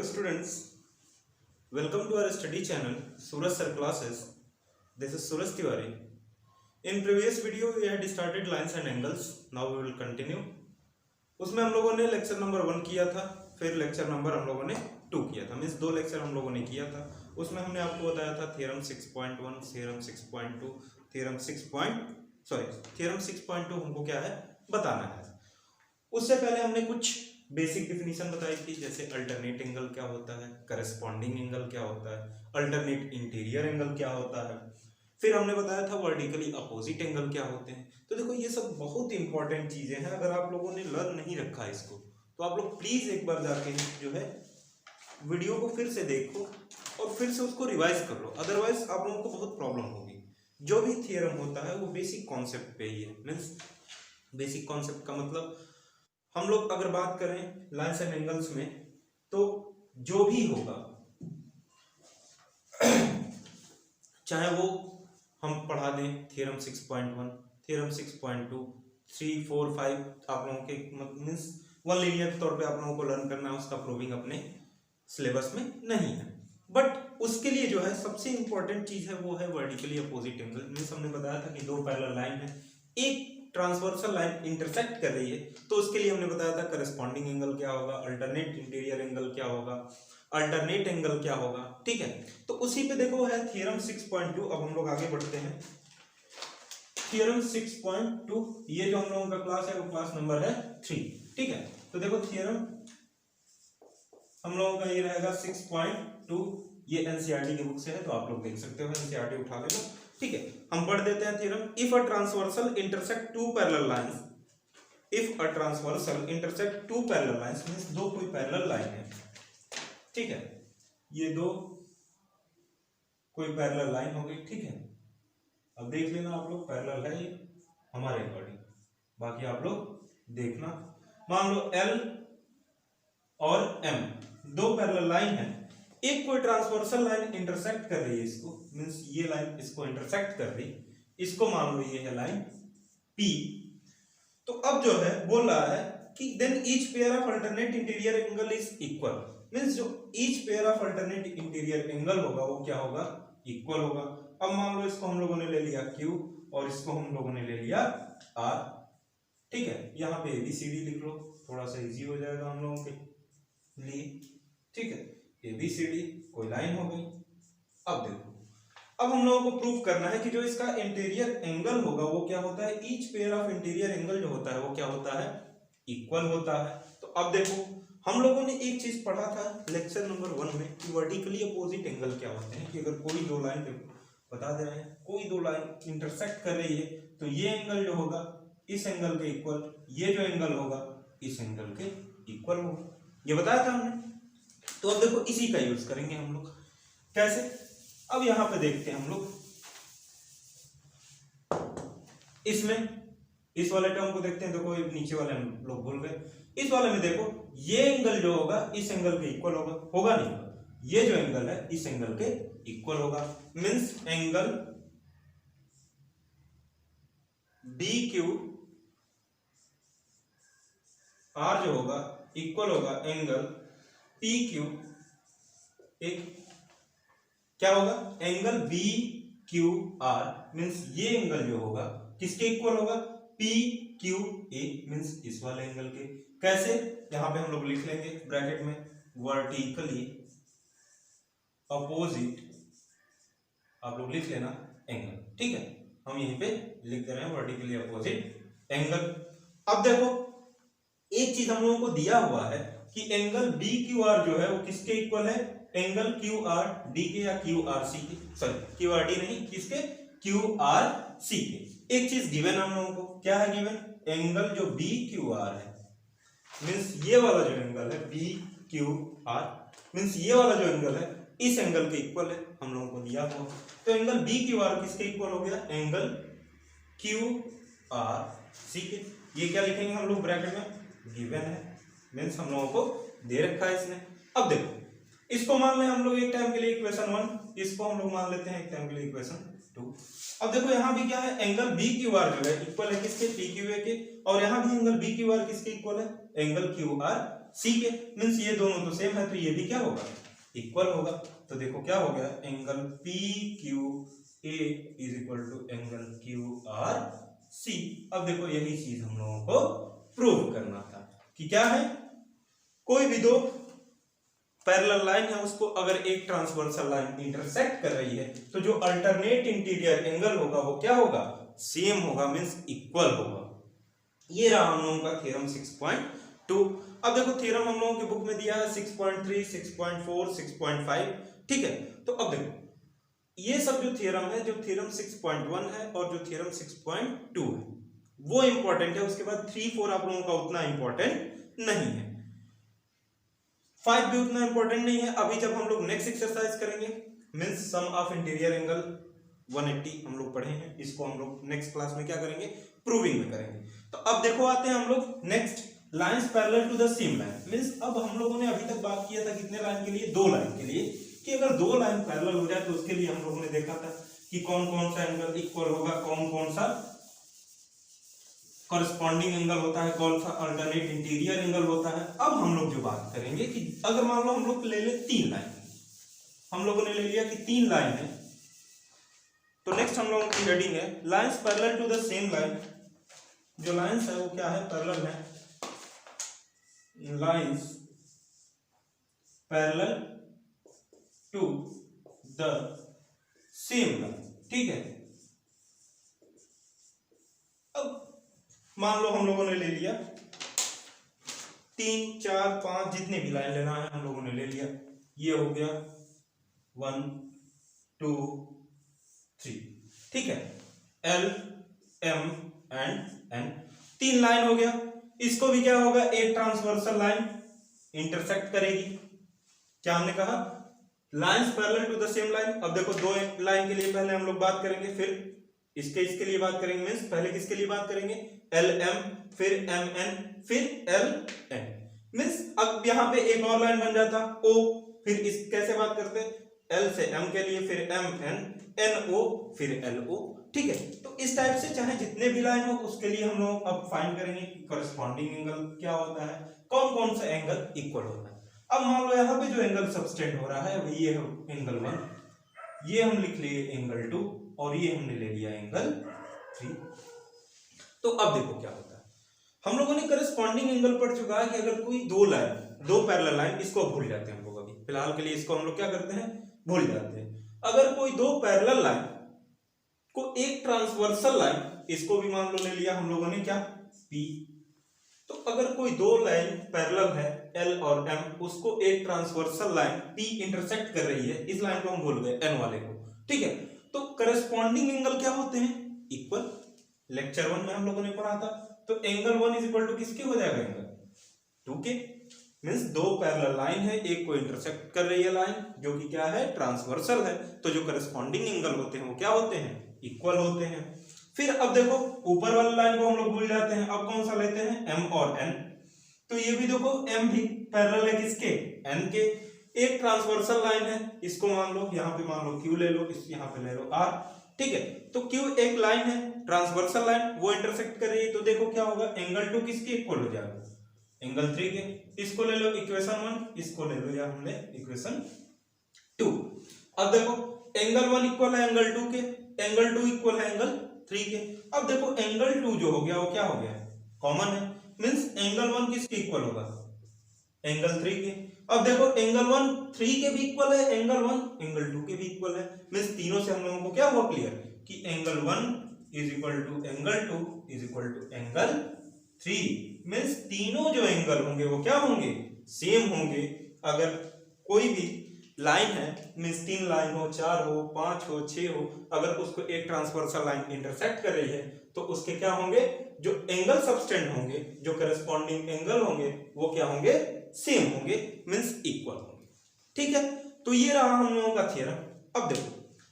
Hello students, welcome to our study channel Suraj Sir Classes. This is Suraj Tiwari. In previous video we had started lines and angles. Now we will continue. उसमें हम लोगों ने lecture number 1 किया था, फिर lecture number हम लोगों ने 2 किया था, मीन्स 2 लेक्चर हम लोगों ने किया था. उसमें हमने आपको बताया था थ्योरम 6.1, थ्योरम 6.2, थ्योरम 6.2 हमको क्या है बताना है. उससे पहले हमने कुछ बेसिक डिफिनीशन बताई थी, जैसे अल्टरनेट एंगल क्या होता है, करस्पॉन्डिंग एंगल क्या होता है, अल्टरनेट इंटीरियर एंगल क्या होता है. फिर हमने बताया था वर्टिकली अपोजिट एंगल क्या होते हैं. तो देखो ये सब बहुत इंपॉर्टेंट चीजें हैं. अगर आप लोगों ने लर्न नहीं रखा है इसको तो आप लोग प्लीज एक बार जाके जो है वीडियो को फिर से देखो और फिर से उसको रिवाइज कर लो, अदरवाइज आप लोगों को बहुत प्रॉब्लम होगी. जो भी थियरम होता है वो बेसिक कॉन्सेप्ट पे ही है. मीन्स बेसिक कॉन्सेप्ट का मतलब हम लोग अगर बात करें लाइन्स एंड एंगल्स में तो जो भी होगा चाहे वो हम पढ़ा दें थ्योरम 6.1, थ्योरम 6.2, 3, 4, 5 आप लोगों के मीन्स वन लीनियर तौर पे आप लोगों को लर्न करना है, उसका प्रूविंग अपने सिलेबस में नहीं है. बट उसके लिए जो है सबसे इंपॉर्टेंट चीज है वो है वर्टिकली अपोजिट एंगल. मीन्स हमने बताया था कि दो पैरेलल लाइन है, एक ट्रांसवर्सल लाइन इंटरसेक्ट कर रही है, तो उसके लिए हमने बताया था करस्पॉन्डिंग एंगल क्या होगा, अल्टरनेट इंटीरियर एंगल क्या होगा, अल्टरनेट एंगल क्या होगा. ठीक है, तो उसी पे देखो है थ्योरम 6.2. अब हम लोग आगे बढ़ते हैं. थ्योरम 6.2 ये जो हम लोगों का क्लास है वो क्लास नंबर है 3. ठीक है, तो देखो थ्योरम हम लोगों का ये रहेगा 6.2. ये एनसीईआरटी की बुक से है तो आप लोग देख सकते हो, एनसीईआरटी उठा लेना. ठीक है, हम पढ़ देते हैं theorem. If a transversal intersect two parallel lines, if a transversal intersect two parallel lines means दो कोई पैरेलल लाइन है. ठीक है, ये दो कोई पैरेलल लाइन हो गई. ठीक है, अब देख लेना आप लोग पैरेलल है ये हमारे अकॉर्डिंग, बाकी आप लोग देखना. मान लो L और M दो पैरेलल लाइन है, एक कोई ट्रांसवर्सल लाइन इंटरसेक्ट कर रही है इसको, मींस ये लाइन इसको इंटरसेक्ट कर रही, इसको मान लो ये है लाइन P. तो अब जो है बोल रहा है कि then each pair of alternate interior angle is equal. Means जो each pair of alternate interior angle होगा वो क्या होगा, इक्वल होगा. अब मान लो इसको हम लोगों ने ले लिया Q और इसको हम लोगों ने ले लिया R. ठीक है, यहाँ पे ABCD लिख लो, थोड़ा सा इजी हो जाएगा हम लोगों के लिए. ठीक है, ABCD कोई लाइन हो गई. अब देखो, अब हम लोगों को प्रूव करना है कि जो इसका इंटीरियर एंगल होगा वो क्या होता है, each pair of interior angle जो होता है वो क्या होता है, इक्वल होता है. तो अब देखो हम लोगों ने एक चीज पढ़ा था लेक्चर नंबर 1 में कि वर्टिकली अपोजिट एंगल क्या होते हैं. कि अगर कोई दो लाइन बता दे रहे हैं, कोई दो लाइन इंटरसेक्ट कर रही है तो ये एंगल जो होगा इस एंगल के इक्वल, ये जो एंगल होगा इस एंगल के इक्वल होगा. ये बताया था हमने. तो अब देखो इसी का यूज करेंगे हम लोग. कैसे, अब यहां पे देखते हैं हम लोग इसमें इस वाले टर्म को देखते हैं. देखो नीचे वाले हम लोग भूल गए. इस वाले में देखो ये एंगल जो होगा इस एंगल के इक्वल होगा, होगा नहीं होगा, ये जो एंगल है इस एंगल के इक्वल होगा. मींस एंगल BQ R जो होगा इक्वल होगा एंगल PQ. एक क्या होगा, एंगल BQR. मींस ये एंगल जो होगा किसके इक्वल होगा, PQA. मींस इस वाले एंगल के. कैसे, यहां पे हम लोग लिख लेंगे ब्रैकेट में वर्टिकली अपोजिट, आप लोग लिख लेना एंगल. ठीक है, हम यहीं पे लिख दे रहे हैं वर्टिकली अपोजिट एंगल. अब देखो एक चीज हम लोगों को दिया हुआ है कि एंगल BQR जो है वो किसके इक्वल है, एंगल QRD के या QRC के, सॉरी QRD नहीं, किसके, QRC के. एक चीज गिवन हम लोगों को, क्या है गिवन, एंगल जो BQR है मींस ये वाला जो एंगल है BQR मींस ये वाला जो एंगल है इस एंगल के इक्वल है, हम लोगों को दिया हुआ. तो एंगल BQR किसके इक्वल हो गया, एंगल QRC के. ये क्या लिखेंगे हम लोग ब्रैकेट में, गिवन है, मींस हम लोगों को दे रखा है इसने. अब देखो इसको मान लें हम लोग एक टाइम के लिए इक्वेशन 1, इसको हम लोग मान लेते हैं एक टाइम के लिए इक्वेशन 2. अब देखो यहाँ भी क्या है, एंगल BQR जो है इक्वल है किसके, PQA के. और यहाँ भी एंगल BQR किसके इक्वल है, एंगल QR सी के, मीन्स ये दोनों तो सेम है तो ये भी क्या होगा, इक्वल होगा। तो देखो क्या हो गया, angle P Q A is equal to angle Q R C. अब देखो यही चीज हम लोगों को प्रूव करना था कि क्या है, कोई भी दो पैरेलल लाइन है उसको अगर एक ट्रांसवर्सल लाइन इंटरसेक्ट कर रही है तो जो अल्टरनेट इंटीरियर एंगल होगा वो क्या होगा, सेम होगा, मींस इक्वल होगा। ये रहा हम लोगों का थ्योरम 6.2। अब देखो थ्योरम हम लोगों की बुक में दिया है 6.3, 6.4, 6.5, ठीक है। तो अब देखो ये सब जो थ्योरम है, जो थ्योरम 6.1 है और जो थ्योरम 6.2 है वो इंपॉर्टेंट है, उसके बाद 3, 4 आप लोगों का उतना इंपॉर्टेंट नहीं है, 5 भी उतना इंपॉर्टेंट नहीं है। अभी जब हम लोग नेक्स्ट एक्सरसाइज करेंगे means sum of interior angle 180 हम लोग पढ़े हैं, इसको हम लोग नेक्स्ट क्लास में क्या करेंगे, प्रूविंग में करेंगे। तो अब देखो आते हैं हम लोग next, lines parallel to the same line. Means अब हम लोगों ने अभी तक बात किया था कितने लाइन के लिए, 2 लाइन के लिए, कि अगर 2 लाइन पैरेलल हो जाए तो उसके लिए हम लोगों ने देखा था कि कौन कौन सा एंगल इक्वल होगा, कौन कौन सा कॉरेस्पॉन्डिंग एंगल होता है, कौन सा अल्टरनेट इंटीरियर एंगल होता है। अब हम लोग जो बात करेंगे कि अगर मान लो हम लोग ले ले 3 लाइन, हम लोगों ने ले लिया कि 3 लाइन है, तो नेक्स्ट हम लोगों की हेडिंग है lines parallel to the same line. जो लाइंस है वो क्या है, पैरेलल है, lines parallel to the same line, ठीक है। अब मान लो हम लोगों ने ले लिया 3, 4, 5 जितने भी लाइन लेना है हम लोगों ने ले लिया, ये हो गया 1, 2, 3, ठीक है, L, M and N, 3 line हो गया। इसको भी क्या होगा, एक ट्रांसवर्सल लाइन इंटरसेक्ट करेगी। क्या हमने कहा, lines parallel to the same line. अब देखो 2 लाइन के लिए पहले हम लोग बात करेंगे, फिर इसके लिए बात करेंगे, मींस पहले किसके लिए बात करेंगे, LM, फिर MN, फिर LN। मींस अब यहां पे एक और लाइन बन जाता O, फिर इस कैसे बात करते, L से M के लिए, फिर MN, NO, फिर LO, ठीक है। तो इस टाइप से चाहे जितने भी लाइन हो उसके लिए हम लोग अब फाइंड करेंगे कि कॉरेस्पॉन्डिंग एंगल क्या होता है, कौन कौन सा एंगल इक्वल होता है। अब मान लो यहाँ पे जो एंगल सबटेंड हो रहा है ये है एंगल 1, ये हम लिख लिए एंगल 2 और ये हमने ले लिया एंगल 3। तो अब देखो क्या होता है, हम लोगों ने करेस्पॉन्डिंग एंगल पढ़ चुका है कि अगर कोई 2 लाइन, 2 पैरेलल लाइन, इसको भूल जाते हैं हम लोग, अभी फिलहाल के लिए इसको हम लोग क्या करते हैं, भूल जाते हैं। अगर कोई 2 पैरेलल लाइन को एक ट्रांसवर्सल लाइन, इसको भी मान लो ले लिया हम लोगों ने क्या, P। तो अगर कोई 2 लाइन पैरेलल है L और M, उसको एक ट्रांसवर्सल लाइन P इंटरसेक्ट कर रही है, इस लाइन को हम भूल गए N वाले को, ठीक है। तो करेस्पॉन्डिंग एंगल क्या होते हैं, इक्वल। लेक्चर 1 में हम लोगों ने पढ़ा था। तो एंगल 1 इज इक्वल टू किसके हो जाएगा, एंगल 2 के। मींस 2 पैरेलल लाइन है, एक को इंटरसेक्ट कर रही है लाइन जो कि क्या है, ट्रांसवर्सल है, तो जो करेस्पॉन्डिंग एंगल होते हैं वो क्या होते हैं, इक्वल होते हैं। फिर अब देखो ऊपर वाली लाइन को हम लोग भूल जाते हैं, अब कौन सा लेते हैं, M और N। तो ये भी देखो M भी पैरेलल है किसके, N के, एक ट्रांसवर्सल लाइन है, इसको मान लो यहाँ पे मान लो Q ले लो, इस यहाँ पे ले लो R, ठीक है। तो Q एक लाइन है ट्रांसवर्सल लाइन, वो इंटरसेक्ट कर रही है, तो देखो क्या होगा, एंगल 2 किसके इक्वल हो जाएगा, एंगल 3 के। इसको ले लो इक्वेशन 1, इसको ले लो या हमने इक्वेशन 2। अब देखो एंगल 1 इक्वल है एंगल 2 के, एंगल 2 इक्वल है एंगल 3 के। अब देखो एंगल 2 जो हो गया वो क्या हो गया, कॉमन है, मींस एंगल 1 किसके इक्वल होगा, एंगल 3 के। अब देखो एंगल 1 3 के भी इक्वल है, एंगल 1 एंगल 2 के भी इक्वल है, मींस तीनों से हम लोगों को क्या हुआ क्लियर कि angle 1 is equal to angle 2 is equal to angle 3। Means तीनों जो एंगल होंगे वो क्या होंगे, सेम होंगे। अगर कोई भी लाइन है, मींस 3 लाइन हो, 4 हो, 5 हो, 6 हो, अगर उसको एक ट्रांसवर्सल लाइन इंटरसेक्ट कर रही है तो उसके क्या होंगे, जो एंगल सबटेंड होंगे, जो करेस्पॉन्डिंग एंगल होंगे वो क्या होंगे, सेम होंगे, मींस इक्वल होंगे, ठीक है। तो ये रहा हम लोगों का थ्योरम। अब देखो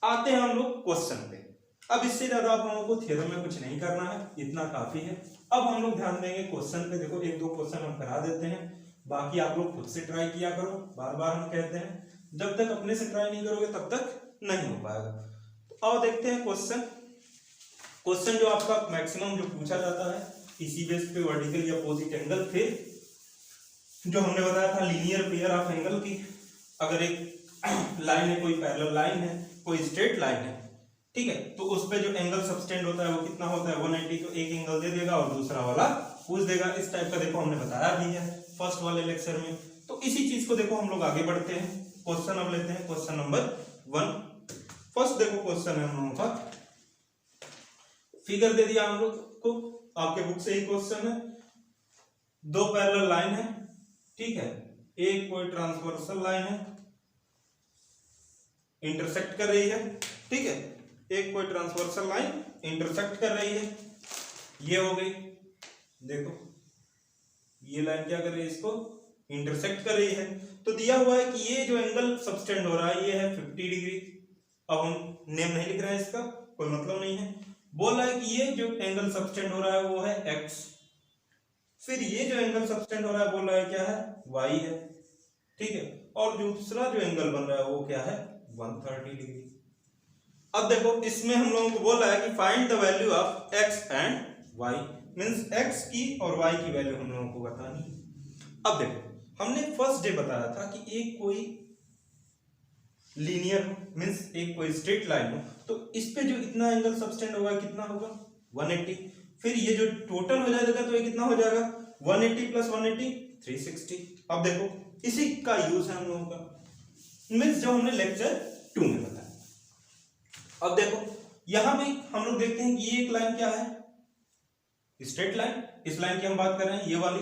आते हैं हम लोग क्वेश्चन पे। अब इससे ज्यादा आप लोगों को थ्योरम में कुछ नहीं करना है, इतना काफी है। अब हम लोग ध्यान देंगे क्वेश्चन पे। देखो 1-2 क्वेश्चन हम करा देते हैं, बाकी आप लोग खुद से ट्राई किया करो। बार बार हम कहते हैं जब तक अपने से ट्राई नहीं करोगे तब तक नहीं हो पाएगा। तो आओ देखते हैं क्वेश्चन जो आपका मैक्सिमम जो पूछा जाता है इसी बेस पे, वर्टिकल या अपोजिट एंगल, फिर जो हमने बताया था लीनियर पेयर ऑफ एंगल की, अगर एक लाइन है, कोई पैरेलल लाइन है, कोई स्ट्रेट लाइन है, ठीक है, तो उस पे जो एंगल सबटेंड होता है वो कितना होता है 180, तो एक एंगल दे देगा और दूसरा वाला पूछ देगा। इस टाइप का देखो हमने बताया भी है फर्स्ट वाले लेक्चर में। तो इसी चीज को देखो हम लोग आगे बढ़ते हैं, क्वेश्चन अब लेते हैं, क्वेश्चन नंबर 1। फर्स्ट देखो क्वेश्चन है हम लोगों का, फिगर दे दिया हम लोग को, आपके बुक से ही क्वेश्चन है। दो पैरेलल लाइन है, ठीक है, एक कोई ट्रांसवर्सल लाइन है, इंटरसेक्ट कर रही है, ठीक है, एक कोई ट्रांसवर्सल लाइन इंटरसेक्ट कर रही है, ये हो गई। देखो ये लाइन क्या कर रही है, इसको इंटरसेक्ट कर रही है। तो दिया हुआ है कि ये जो एंगल सबटेंड हो रहा है ये है 50 डिग्री। अब हम नेम नहीं लिख रहे हैं, इसका कोई मतलब नहीं है। बोल रहा है कि ये जो एंगल सबटेंड हो रहा है वो है x, फिर ये जो एंगल सबटेंड हो रहा है बोल रहा है क्या है y है, ठीक है, और दूसरा जो एंगल बन रहा है वो क्या है 130 डिग्री। अब देखो इसमें हम लोगों को बोल रहा है कि find the value of x and y, means x की और y की वैल्यू हम लोगों को बतानी है। अब देखो हमने फर्स्ट डे बताया था कि एक कोई लीनियर मींस एक कोई स्ट्रेट लाइन हो, तो इस पे जो इतना एंगल सबटेंड होगा कितना होगा 180, फिर ये जो टोटल हो जाएगा तो ये कितना हो जाएगा 180 प्लस 180 360। अब देखो इसी का यूज है हम लोगों का, मींस जो हमने लेक्चर 2 में बताया। अब देखो यहां भी हम लोग देखते हैं कि ये एक लाइन क्या है स्ट्रेट लाइन, इस लाइन की हम बात कर रहे हैं ये वाली,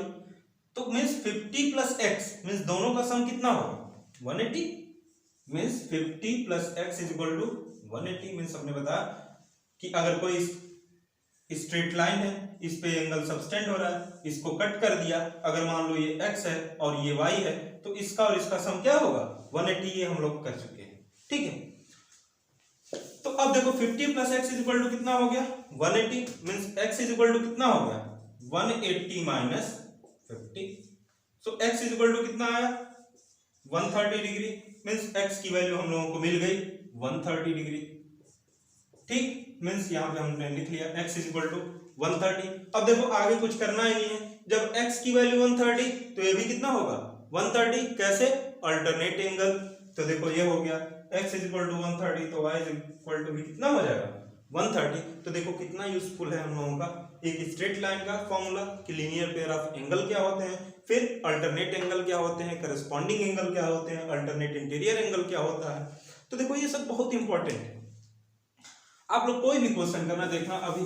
तो मींस 50 प्लस x मींस दोनों का सम कितना होगा 180, means 50 plus x is equal to 180। Means हमने बताया कि अगर कोई स्ट्रेट लाइन है, इस पे एंगल सबटेंड हो रहा है, इसको कट कर दिया, अगर मान लो ये x है और ये y है, तो इसका और इसका सम क्या होगा 180, ये हम लोग कर चुके हैं, ठीक है। तो अब देखो 50 plus x is equal to कितना हो गया 180, means x is equal to कितना हो गया 180 minus 50, so x is equal to कितना आया 130 डिग्री, मींस x की वैल्यू हम लोगों को मिल गई 130 डिग्री, ठीक, मींस यहां पे हमने लिख लिया x इज इक्वल टू 130। अब देखो आगे कुछ करना ही नहीं है, जब x की वैल्यू 130 तो ये भी कितना होगा 130, कैसे अल्टरनेट एंगल, तो देखो ये हो गया x इज इक्वल टू 130, तो y इज इक्वल टू भी कितना हो जाएगा 130। तो देखो कितना यूजफुल है हम लोगों का एक स्ट्रेट लाइन का फॉर्मूला कि लीनियर पेयर ऑफ एंगल क्या होते हैं, फिर अल्टरनेट एंगल क्या होते हैं, करस्पॉन्डिंग एंगल क्या होते हैं, अल्टरनेट इंटीरियर एंगल क्या होता है। तो देखो ये सब बहुत इंपॉर्टेंट है। आप लोग कोई भी क्वेश्चन करना देखना, अभी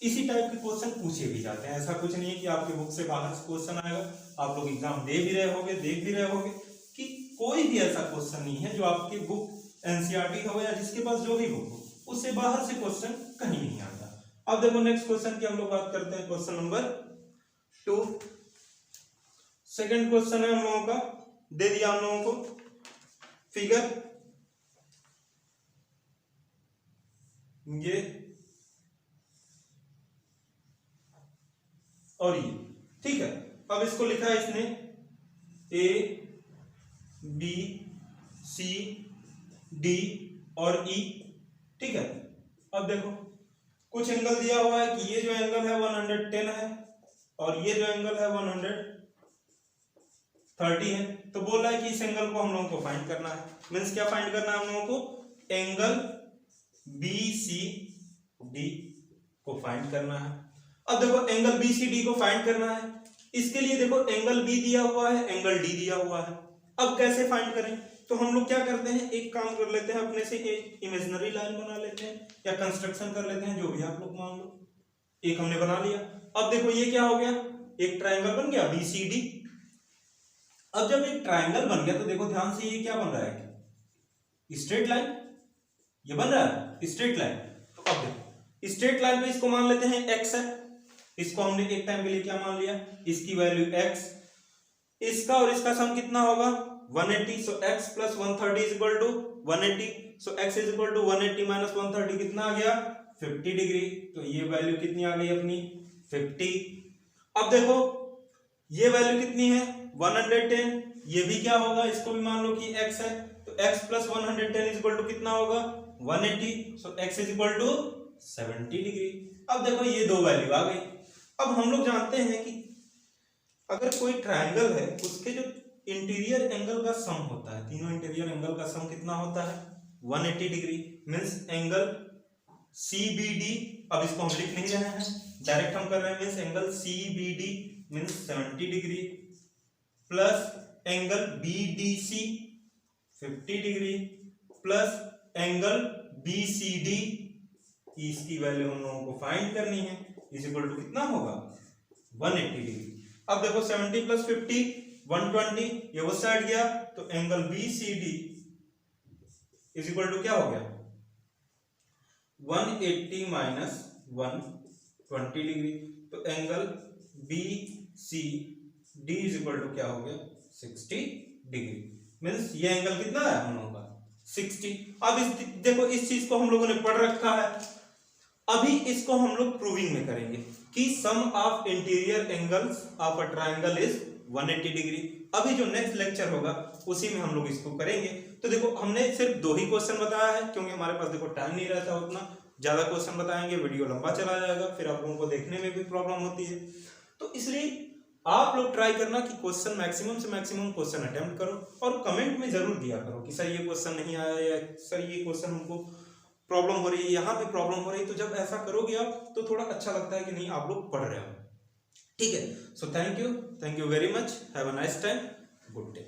इसी टाइप के क्वेश्चन पूछे भी जाते हैं, ऐसा कुछ नहीं है कि आपके बुक से बाहर से क्वेश्चन आएगा। आप लोग एग्जाम दे भी रहे होगे, देख भी रहे होगे कि कोई भी ऐसा क्वेश्चन नहीं है जो आपकी बुक एनसीईआरटी हो या जिसके पास जो भी बुक हो उससे बाहर से क्वेश्चन कहीं नहीं आता। अब देखो नेक्स्ट क्वेश्चन की हम लोग बात करते हैं, क्वेश्चन नंबर 2। सेकंड क्वेश्चन है हम लोगों का, दे दिया हम लोगों को फिगर, ये और ये, ठीक है। अब इसको लिखा है इसने A B C D और E, ठीक है। अब देखो कुछ एंगल दिया हुआ है कि ये जो एंगल है 110 है और ये जो एंगल है 130 है, तो बोल रहा है कि इस एंगल को हम लोगों को फाइंड करना है। मींस क्या फाइंड करना है हम लोगों को, एंगल BCD को फाइंड करना है। अब देखो एंगल BCD को फाइंड करना है, इसके लिए देखो एंगल B दिया हुआ है, एंगल D दिया हुआ है। अब कैसे फाइंड करें, तो हम लोग क्या करते हैं, एक काम कर लेते हैं, अपने से एक इमेजिनरी लाइन बना लेते हैं या कंस्ट्रक्शन कर लेते हैं, जो भी आप लोग मान लो। एक हमने बना लिया। अब देखो ये क्या हो गया, एक ट्राइंगल बन गया BCD। अब जब एक ट्राइंगल बन गया तो देखो ध्यान से ये क्या बन रहा है, स्ट्रेट लाइन, ये बन रहा है स्ट्रेट लाइन। तो अब देखो स्ट्रेट लाइन पे इसको मान लेते हैं x है, इसको हमने एक टाइम के लिए क्या मान लिया, इसकी वैल्यू x, इसका और इसका सम कितना होगा 180, so x plus 130 is equal to 180, so x is equal to 180 minus 130 कितना आ गया 50 डिग्री। तो ये वैल्यू कितनी आ गई अपनी 50। अब देखो ये वैल्यू कितनी है 110, ये भी क्या होगा, इसको भी मान लो कि x है, तो x plus 110 is equal to कितना होगा 180, so x is equal to 70 degree. अब देखो ये दो वैल्यू आ गई। अब हम लोग जानते हैं कि अगर कोई ट्रायंगल है उसके जो इंटीरियर एंगल का सम होता है, तीनों इंटीरियर एंगल का सम कितना होता है 180 डिग्री, मींस एंगल CBD, अब इसको हम लिख नहीं रहे हैं, डायरेक्ट हम कर रहे हैं, means angle CBD means 70 degree plus angle BDC 50 degree plus angle BCD, इसकी वैल्यू हम लोगों को फाइंड करनी है, इज इक्वल टू कितना होगा 180 डिग्री। अब देखो 70 प्लस 50 120, ये वो साइड गया तो angle BCD is equal to क्या हो गया 180 माइनस 120 डिग्री, तो angle BCD is equal to क्या हो गया 60 डिग्री, मींस ये एंगल कितना है हम लोगों का 60। अब इस देखो इस चीज को हम लोगों ने पढ़ रखा है, अभी इसको हम लोग प्रूविंग में करेंगे कि sum of interior angles of a triangle is 180 degree. अभी जो नेक्स्ट लेक्चर होगा उसी में हम लोग इसको करेंगे। तो देखो हमने सिर्फ 2 ही क्वेश्चन बताया है, क्योंकि हमारे पास देखो टाइम नहीं रहता उतना, ज्यादा क्वेश्चन बताएंगे वीडियो लंबा चला जाएगा, फिर आप लोगों को देखने में भी प्रॉब्लम होती है। तो इसलिए आप लोग ट्राई करना कि क्वेश्चन मैक्सिमम से मैक्सिमम क्वेश्चन अटेम्प्ट करो, और कमेंट में जरूर दिया करो कि सर ये क्वेश्चन नहीं आया, या सर ये क्वेश्चन हमको प्रॉब्लम हो रही है, यहाँ पे प्रॉब्लम हो रही है। तो जब ऐसा करोगे आप तो थोड़ा अच्छा लगता है कि नहीं आप लोग पढ़ रहे हो। ठीक है, so thank you very much, have a nice time, good day.